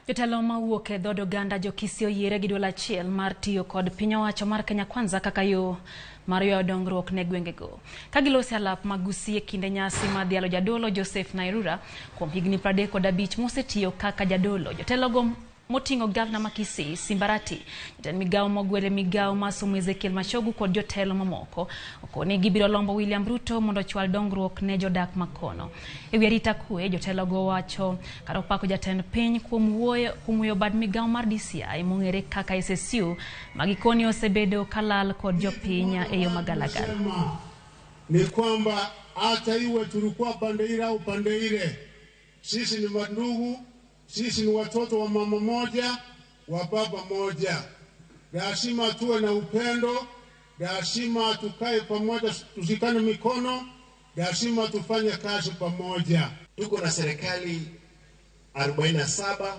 Jotelo mawuok e dhood oganda jokisi oyiere gi duol achiel mar tiyo kod piny owacho mar Kenya Kwanza kaka yo mar ywayo dongruok ne gwengego. Ka giloso alap magusi e kinde nyasi mar dhialo jadolo Joseph Nairura kuom higni 35 mosetiyo kaka jadolo. Jotelogo moting'o gavana ma Kisii Simba Arati, jatend migawo mogwele migawo masomo Ezekiel Machogu kod jotelo mamoko okoni gibiro lombo William Ruto mondo chwal dongruok ne jodak makono. Ewi arita kwe, jotelogo wacho kar opako jatend piny kuom wuoyo bad migawo mar DCI mong'ere kaka SSU magikoni osebedo kalal kod jopiny e yo magalagala. Ni kwamba hata iwe tulikuwa pande ile au pande ile, sisi ni mandugu, sisi ni watoto wa mama moja, wa baba moja. Lazima tuwe na upendo, lazima tukae pamoja, tushikane mikono, lazima tufanye kazi pamoja. Tuko na serikali 47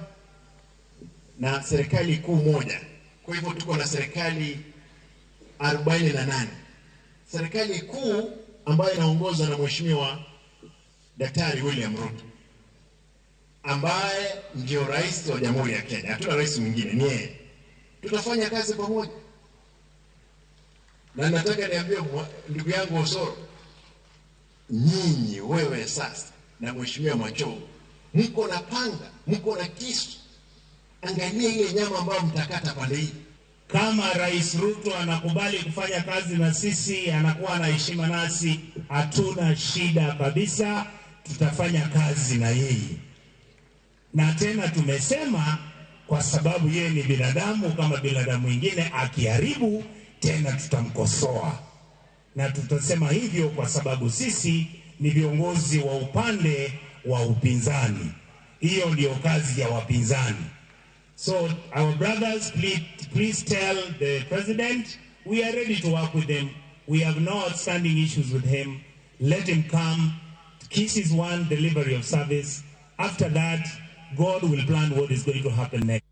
na serikali kuu moja. Kwa hivyo tuko na serikali 48. Serikali kuu ambayo inaongozwa na Mheshimiwa Daktari William Ruto, ambaye ndio rais wa Jamhuri ya Kenya. Hatuna rais mwingine, ni yeye. Tutafanya kazi pamoja. Na nataka niambie ndugu yangu Osoro, nyinyi wewe sasa na Mheshimiwa Machogu, mko na panga, mko na kisu. Angalia ile nyama ambayo mtakata pale hii. Kama Rais Ruto anakubali kufanya kazi na sisi, anakuwa na heshima nasi, hatuna shida kabisa, tutafanya kazi na yeye. Na tena tumesema kwa sababu yeye ni binadamu kama binadamu mwingine, akiharibu tena tutamkosoa. Na tutasema hivyo kwa sababu sisi ni viongozi wa upande wa upinzani. Hiyo ndio kazi ya wapinzani. So our brothers, please tell the president we are ready to work with him. We have no outstanding issues with him. Let him come. Kiss is one delivery of service. After that, God will plan what is going to happen next.